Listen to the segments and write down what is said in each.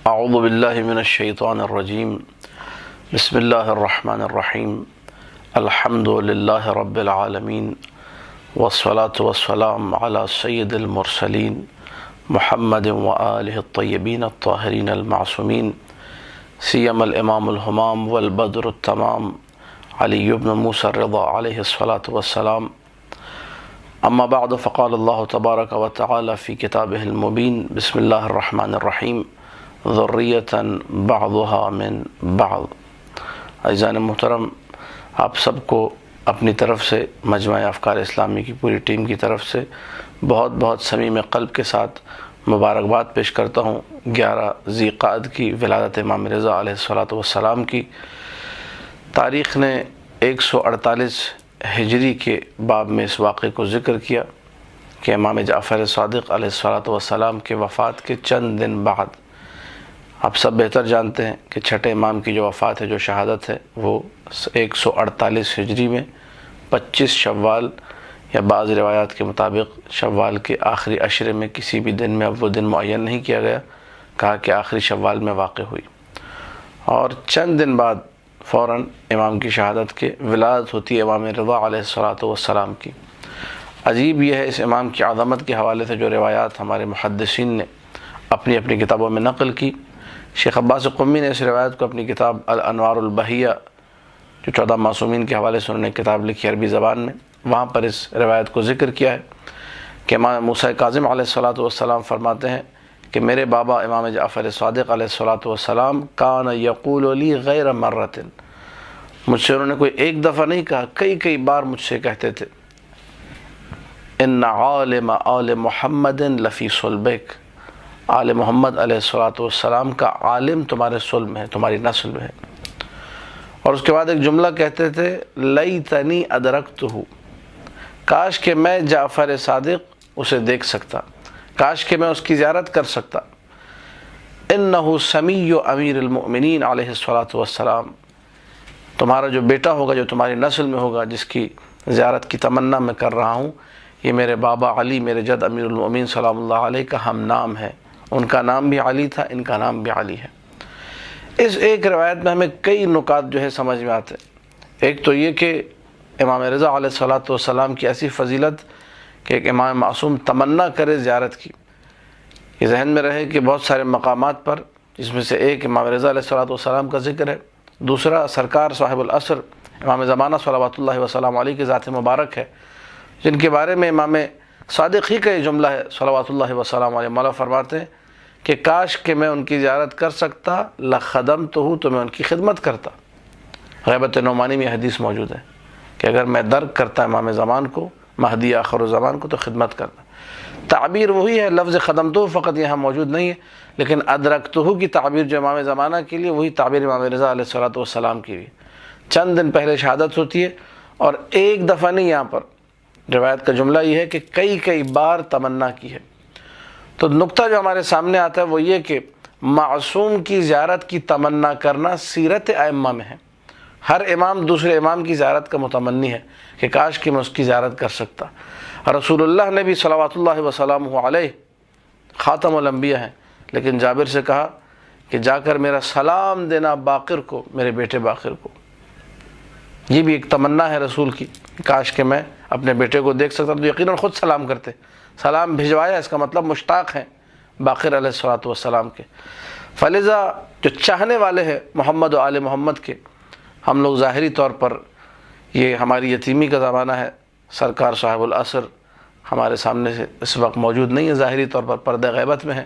اعوذ باللہ من الشیطان الرجیم بسم اللہ الرحمن الرحیم الحمد للہ رب العالمین والصلاة والسلام علی سید المرسلین محمد وآلہ الطیبین الطاہرین المعصومین سیم الامام الہمام والبدر التمام علی بن موسیٰ الرضا علیہ الصلاة والسلام. اما بعد فقال اللہ تبارک و تعالی فی کتابہ المبین بسم اللہ الرحمن الرحیم ذریۃ بعضها من بعض. عزیزان محترم، آپ سب کو اپنی طرف سے مجمع افکار اسلامی کی پوری ٹیم کی طرف سے بہت بہت صمیم قلب کے ساتھ مبارکباد پیش کرتا ہوں 11 ذی قعدہ کی ولادت امام رضا علیہ الصلوۃ والسلام کی. تاریخ نے 148 ہجری کے باب میں اس واقعے کو ذکر کیا کہ امام جعفر صادق علیہ الصلوۃ والسلام کے وفات کے چند دن بعد، آپ سب بہتر جانتے ہیں کہ چھٹے امام کی جو وفات ہے، جو شہادت ہے، وہ 148 ہجری میں 25 شوال یا بعض روایات کے مطابق شوال کے آخری عشرے میں کسی بھی دن میں، اب وہ دن معین نہیں کیا گیا، کہا کہ آخری شوال میں واقع ہوئی. اور چند دن بعد فوراً امام کی شہادت کے ولادت ہوتی ہے امام رضا علیہ الصلوۃ والسلام کی. عجیب یہ ہے اس امام کی عظمت کے حوالے سے جو روایات ہمارے محدثین نے اپنی اپنی کتابوں میں نقل کی. شیخ عباس قمی نے اس روایت کو اپنی کتاب الانوار البہیہ، جو 14 معصومین کے حوالے سے انہوں نے کتاب لکھی عربی زبان میں، وہاں پر اس روایت کو ذکر کیا ہے کہ امام موسیٰ کاظم علیہ الصلوۃ والسلام فرماتے ہیں کہ میرے بابا امام جعفر صادق علیہ الصلوۃ والسلام کان یقول لی غیر مرۃ، مجھ سے انہوں نے کوئی ایک دفعہ نہیں کہا، کئی بار مجھ سے کہتے تھے، ان عالم آل محمد لفی صلبک، آل محمد علیہ الصلوۃ والسلام کا عالم تمہارے صلب میں ہے، تمہاری نسل میں ہے. اور اس کے بعد ایک جملہ کہتے تھے، لیتنی ادرکتہ، کاش کہ میں جعفر صادق اسے دیکھ سکتا، کاش کہ میں اس کی زیارت کر سکتا. انہ سمیع امیر المؤمنین علیہ الصلوۃ والسلام، تمہارا جو بیٹا ہوگا، جو تمہاری نسل میں ہوگا، جس کی زیارت کی تمنا میں کر رہا ہوں، یہ میرے بابا علی، میرے جد امیر المؤمنین سلام اللہ علیہ کا ہم نام ہے. ان کا نام بھی علی تھا، ان کا نام بھی علی ہے. اس ایک روایت میں ہمیں کئی نکات جو ہے سمجھ میں آتے ہیں. ایک تو یہ کہ امام رضا علیہ الصلوۃ والسلام کی ایسی فضیلت کہ ایک امام معصوم تمنا کرے زیارت کی. یہ ذہن میں رہے کہ بہت سارے مقامات پر، جس میں سے ایک امام رضا علیہ الصلوۃ والسلام کا ذکر ہے، دوسرا سرکار صاحب العصر امام زمانہ صلوات اللہ وسلام علیہ کی ذات مبارک ہے، جن کے بارے میں امام صادق ہی کا یہ جملہ ہے صلوات اللہ وسلام علیہ. مولا فرماتے ہیں کہ کاش کہ میں ان کی زیارت کر سکتا، لخدمتہ، تو میں ان کی خدمت کرتا. غیبت نعمانی میں حدیث موجود ہے کہ اگر میں درک کرتا امام زمان کو، مہدی آخر الزمان کو، تو خدمت کرتا. تعبیر وہی ہے، لفظ خدمتہ فقط یہاں موجود نہیں ہے، لیکن ادرکتہ کی تعبیر جو امام زمانہ کے لیے، وہی تعبیر امام رضا علیہ الصلوۃ والسلام کی بھی. چند دن پہلے شہادت ہوتی ہے، اور ایک دفعہ نہیں، یہاں پر روایت کا جملہ یہ ہے کہ کئی بار تمنا کی ہے. تو نقطہ جو ہمارے سامنے آتا ہے وہ یہ کہ معصوم کی زیارت کی تمنا کرنا سیرت ائمہ میں ہے. ہر امام دوسرے امام کی زیارت کا متمنی ہے کہ کاش کہ میں اس کی زیارت کر سکتا. رسول اللہ نے بھی صلوات اللہ وسلامہ علیہ خاتم الانبیاء ہیں، لیکن جابر سے کہا کہ جا کر میرا سلام دینا باقر کو، میرے بیٹے باقر کو. یہ بھی ایک تمنا ہے رسول کی، کاش کہ میں اپنے بیٹے کو دیکھ سکتا. تو یقیناً خود سلام کرتے، سلام بھجوایا، اس کا مطلب مشتاق ہیں باقر علیہ الصلوۃ والسلام کے. فلذا جو چاہنے والے ہیں محمد و آل محمد کے، ہم لوگ ظاہری طور پر، یہ ہماری یتیمی کا زمانہ ہے، سرکار صاحب العصر ہمارے سامنے سے اس وقت موجود نہیں ہے، ظاہری طور پر پردہ غیبت میں ہے.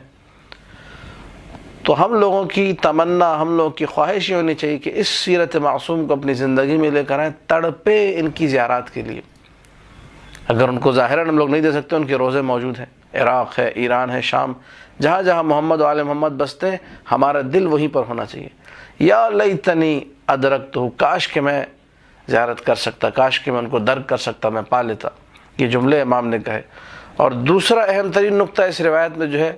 تو ہم لوگوں کی تمنا، ہم لوگوں کی خواہش یہ ہونی چاہیے کہ اس سیرت معصوم کو اپنی زندگی میں لے کر آئیں، تڑپے ان کی زیارات کے لیے. اگر ان کو ظاہراً ہم لوگ نہیں دے سکتے، ان کے روزے موجود ہیں، عراق ہے، ایران ہے، شام، جہاں جہاں محمد و آل محمد بستے ہیں، ہمارا دل وہیں پر ہونا چاہیے. یا لیتنی ادرکتہ، کاش کہ میں زیارت کر سکتا، کاش کہ میں ان کو درک کر سکتا، میں پا لیتا. یہ جملے امام نے کہے. اور دوسرا اہم ترین نقطہ اس روایت میں جو ہے،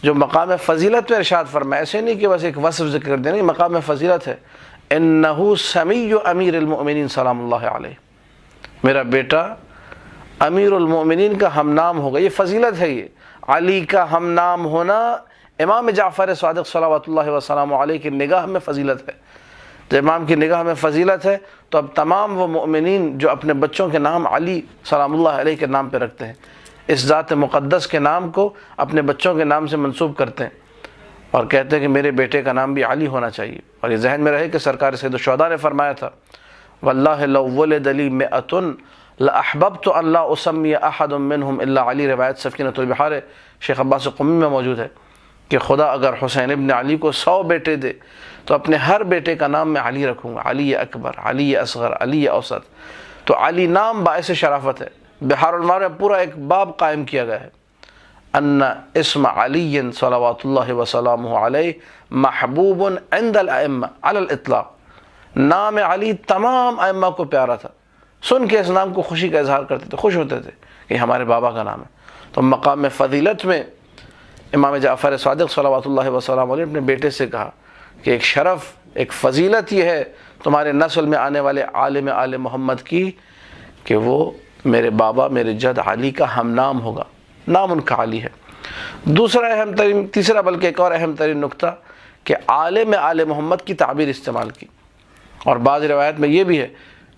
جو مقام فضیلت میں ارشاد فرمایا، ایسے نہیں کہ بس ایک وصف ذکر کر دینا، مقام فضیلت ہے. انہ سمیع امیر المؤمنین سلام اللہ علیہ، میرا بیٹا امیر المؤمنین کا ہم نام ہوگا. یہ فضیلت ہے. یہ علی کا ہم نام ہونا امام جعفر صادق صلوات اللہ وسلام علیہ کی نگاہ میں فضیلت ہے۔ جب امام کی نگاہ میں فضیلت ہے تو اب تمام وہ مؤمنین جو اپنے بچوں کے نام علی سلام اللہ علیہ کے نام پہ رکھتے ہیں، اس ذات مقدس کے نام کو اپنے بچوں کے نام سے منسوب کرتے ہیں اور کہتے ہیں کہ میرے بیٹے کا نام بھی علی ہونا چاہیے۔ اور یہ ذہن میں رہے کہ سرکار سید الشہداء نے فرمایا تھا واللہ لو ولد لی مئۃ لاحببت ان لا اسمی احد منهم الا علی، روایت سفینۃ البحار شیخ عباس قمی میں موجود ہے کہ خدا اگر حسین ابن علی کو 100 بیٹے دے تو اپنے ہر بیٹے کا نام میں علی رکھوں گا، علی اکبر، علی اصغر، علی اوسط۔ تو علی نام باعث شرافت ہے۔ بحار المار میں پورا ایک باب قائم کیا گیا ہے ان اسم علی صلوات اللہ وسلامہ علیہ محبوب عند الائمہ علی الاطلاق، نام علی تمام ائمہ کو پیارا تھا، سن کے اس نام کو خوشی کا اظہار کرتے تھے، خوش ہوتے تھے کہ ہمارے بابا کا نام ہے۔ تو مقام فضیلت میں امام جعفر صادق صلوات اللہ وسلام علیہ اپنے بیٹے سے کہا کہ ایک شرف، ایک فضیلت یہ ہے تمہارے نسل میں آنے والے عالم آل محمد کی کہ وہ میرے بابا میرے جد علی کا ہم نام ہوگا، نام ان کا علی ہے۔ دوسرا اہم ترین، تیسرا بلکہ ایک اور اہم ترین نقطہ کہ عالم آل محمد کی تعبیر استعمال کی، اور بعض روایت میں یہ بھی ہے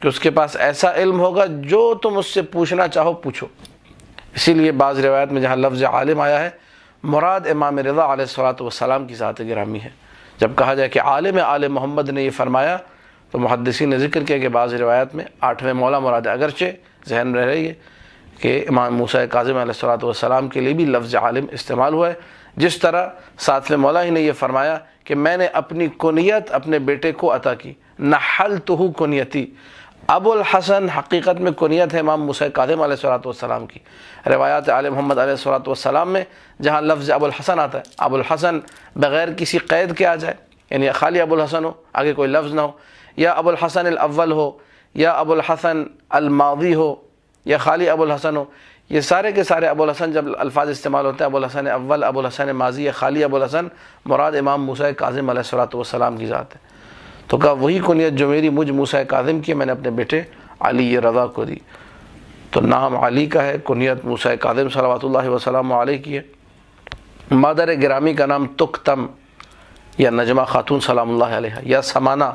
کہ اس کے پاس ایسا علم ہوگا جو تم اس سے پوچھنا چاہو پوچھو۔ اسی لیے بعض روایت میں جہاں لفظ عالم آیا ہے مراد امام رضا علیہ الصلوۃ والسلام کی ذات گرامی ہے۔ جب کہا جائے کہ عالم آل محمد نے یہ فرمایا تو محدثین نے ذکر کیا کہ بعض روایت میں 8ویں مولا مراد ہے، اگرچہ ذہن میں رہ رہی ہے کہ امام موسیٰ کاظم علیہ الصلوۃ والسلام کے لیے بھی لفظ عالم استعمال ہوا ہے، جس طرح 7ویں مولا ہی نے یہ فرمایا کہ میں نے اپنی کنیت اپنے بیٹے کو عطا کی، نحلتہ کنیتی۔ ابو الحسن حقیقت میں کنیت ہے امام موسیٰ کاظم علیہ الصلوۃ والسلام کی۔ روایات آل محمد علیہ الصلوۃ والسلام میں جہاں لفظ ابو الحسن آتا ہے، ابو الحسن بغیر کسی قید کے آ جائے، یعنی خالی ابو الحسن ہو، آگے کوئی لفظ نہ ہو، یا ابو الحسن الاول ہو، یا ابو الحسن الماضی ہو، یا خالی ابو الحسن ہو، یہ سارے کے سارے ابو الحسن جب الفاظ استعمال ہوتے ہیں ابو الحسن اول، ابو الحسن ماضی یا خالی ابو الحسن، مراد امام موسیٰ کاظم علیہ الصلوۃ والسلام کی ذات ہے۔ تو کہا وہی کنیت جو میری مجھ موسیٰ کاظم کی میں نے اپنے بیٹے علی رضا کو دی۔ تو نام علی کا ہے، کنیت موسیٰ کاظم صلوات اللہ وسلم علیہ کی ہے۔ مادر گرامی کا نام تکتم یا نجمہ خاتون سلام اللہ علیہ یا سمانہ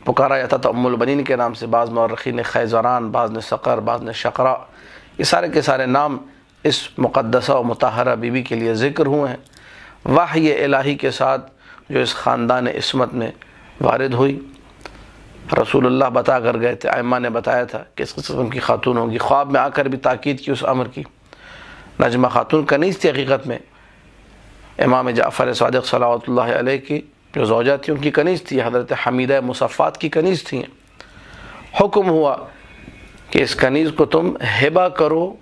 پکارا جاتا تھا ام البنین کے نام سے، بعض مورخین نے خیزران، بعض نے سقر، بعض نے شقرا، یہ سارے کے سارے نام اس مقدسہ و مطہرہ بی بی کے لیے ذکر ہوئے ہیں۔ وحی الہی کے ساتھ جو اس خاندان عصمت میں وارد ہوئی، رسول اللہ بتا کر گئے تھے، ائمہ نے بتایا تھا کہ اس قسم کی خاتون ہوگی، خواب میں آ کر بھی تاکید کی اس امر کی۔ نجمہ خاتون کنیز تھی حقیقت میں، امام جعفر صادق صلوات اللہ علیہ کی جو زوجہ تھی ان کی کنیز تھی، حضرت حمیدہ مصفات کی کنیز تھیں۔ حکم ہوا کہ اس کنیز کو تم ہبہ کرو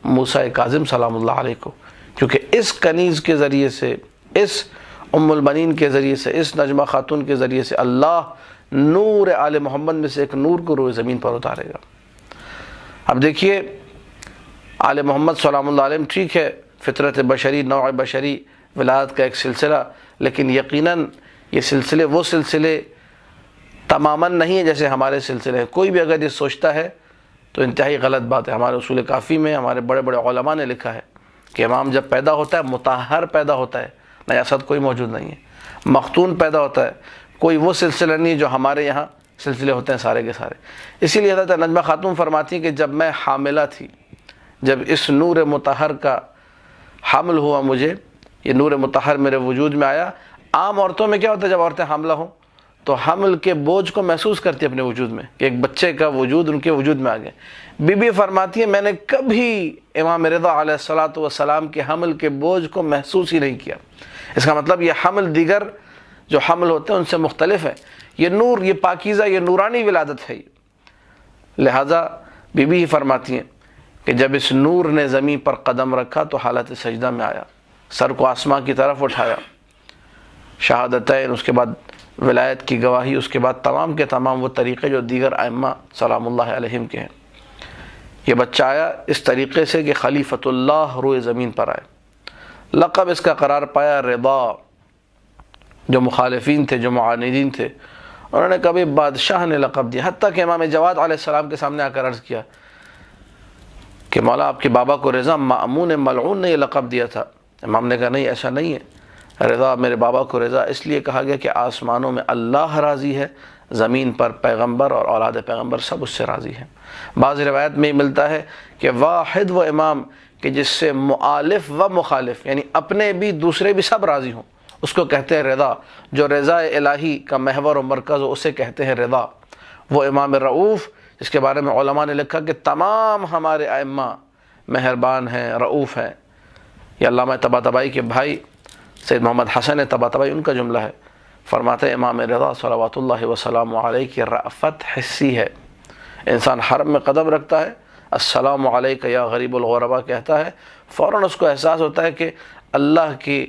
موسیٰ کاظم سلام اللہ علیہ کو، کیونکہ اس کنیز کے ذریعے سے، اس ام البنین کے ذریعے سے، اس نجمہ خاتون کے ذریعے سے اللہ نور آل محمد میں سے ایک نور کو روئے زمین پر اتارے گا۔ اب دیکھیے آل محمد سلام اللہ علیہ ٹھیک ہے فطرت بشری، نوع بشری، ولادت کا ایک سلسلہ، لیکن یقیناً یہ سلسلے وہ سلسلے تماماً نہیں ہیں جیسے ہمارے سلسلے ہیں۔ کوئی بھی اگر یہ سوچتا ہے تو انتہائی غلط بات ہے۔ ہمارے اصول کافی میں ہمارے بڑے بڑے علماء نے لکھا ہے کہ امام جب پیدا ہوتا ہے مطہر پیدا ہوتا ہے، نجاست کوئی موجود نہیں ہے۔ مختون پیدا ہوتا ہے، کوئی وہ سلسلہ نہیں جو ہمارے یہاں سلسلے ہوتے ہیں سارے کے سارے۔ اسی لیے حضرت نجمہ خاتون فرماتی ہیں کہ جب میں حاملہ تھی، جب اس نور مطہر کا حمل ہوا مجھے، یہ نور مطہر میرے وجود میں آیا۔ عام عورتوں میں کیا ہوتا ہے جب عورتیں حاملہ ہوں تو حمل کے بوجھ کو محسوس کرتی ہیں اپنے وجود میں کہ ایک بچے کا وجود ان کے وجود میں آ گیا۔ بی بی فرماتی ہے میں نے کبھی امام رضا علیہ الصلوۃ والسلام کے حمل کے بوجھ کو محسوس ہی نہیں کیا۔ اس کا مطلب یہ حمل دیگر جو حمل ہوتے ہیں ان سے مختلف ہے، یہ نور، یہ پاکیزہ، یہ نورانی ولادت ہے۔ لہٰذا بی بی فرماتی ہیں کہ جب اس نور نے زمین پر قدم رکھا تو حالت سجدہ میں آیا، سر کو آسمان کی طرف اٹھایا، شہادتین، اس کے بعد ولایت کی گواہی، اس کے بعد تمام کے تمام وہ طریقے جو دیگر ائمہ سلام اللہ علیہم کے ہیں۔ یہ بچہ آیا اس طریقے سے کہ خلیفۃ اللہ روئے زمین پر آئے۔ لقب اس کا قرار پایا رضا۔ جو مخالفین تھے، جو معاندین تھے، انہوں نے کبھی بادشاہ نے لقب دیا، حتیٰ کہ امام جواد علیہ السلام کے سامنے آ کر عرض کیا کہ مولا آپ کے بابا کو رضا مأمون ملعون نے یہ لقب دیا تھا۔ امام نے کہا نہیں ایسا نہیں ہے، رضا میرے بابا کو رضا اس لیے کہا گیا کہ آسمانوں میں اللہ راضی ہے، زمین پر پیغمبر اور اولاد پیغمبر سب اس سے راضی ہیں۔ بعض روایت میں ملتا ہے کہ واحد وہ امام کہ جس سے مؤلف و مخالف یعنی اپنے بھی دوسرے بھی سب راضی ہوں، اس کو کہتے ہیں رضا۔ جو رضا الہی کا محور و مرکز ہو اسے کہتے ہیں رضا۔ وہ امام رؤوف جس کے بارے میں علماء نے لکھا کہ تمام ہمارے ائمہ مہربان ہیں، رؤوف ہیں۔ یہ علامہ طباطبائی کے بھائی سید محمد حسن طباطبائی ان کا جملہ ہے، فرماتے ہیں امام رضا صلوات اللہ وسلام علیہ کی رأفت حسی ہے۔ انسان حرم میں قدم رکھتا ہے، السلام علیک یا غریب الغربا کہتا ہے، فوراً اس کو احساس ہوتا ہے کہ اللہ کی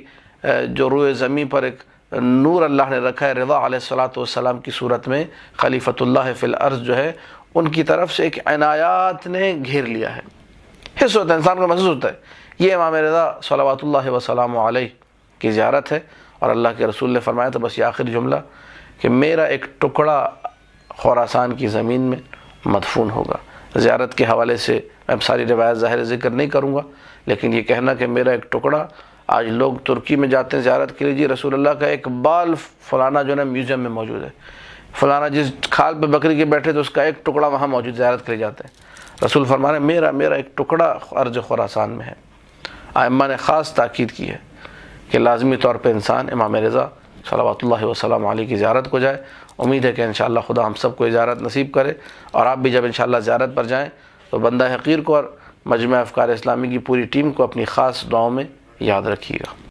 جو روئے زمین پر ایک نور اللہ نے رکھا ہے، رضا علیہ الصلوۃ والسلام کی صورت میں خلیفۃ اللہ فی الارض جو ہے ان کی طرف سے ایک عنایات نے گھیر لیا ہے۔ حس ہوتا ہے، انسان کو محسوس ہوتا ہے۔ یہ امام رضا صلوات اللہ وسلام علیہ کی زیارت ہے، اور اللہ کے رسول نے فرمایا تھا، بس یہ آخری جملہ، کہ میرا ایک ٹکڑا خراسان کی زمین میں مدفون ہوگا۔ زیارت کے حوالے سے میں ساری روایت ظاہر ذکر نہیں کروں گا، لیکن یہ کہنا کہ میرا ایک ٹکڑا، آج لوگ ترکی میں جاتے ہیں زیارت کے لیے، جی رسول اللہ کا ایک بال فلانا جو ہے میوزیم میں موجود ہے، فلانا جس کھال پہ بکری کے بیٹھے تو اس کا ایک ٹکڑا وہاں موجود، زیارت کے لیے جاتے ہیں۔ رسول فرما رہے ہیں میرا ایک ٹکڑا ارض خراسان میں ہے۔ ائمہ نے خاص تاکید کی ہے کہ لازمی طور پہ انسان امام رضا صلوات اللہ وسلم علیہ کی زیارت کو جائے۔ امید ہے کہ انشاءاللہ خدا ہم سب کو زیارت نصیب کرے، اور آپ بھی جب انشاءاللہ زیارت پر جائیں تو بندہ حقیر کو اور مجمع افکار اسلامی کی پوری ٹیم کو اپنی خاص دعاؤں میں یاد رکھیے گا۔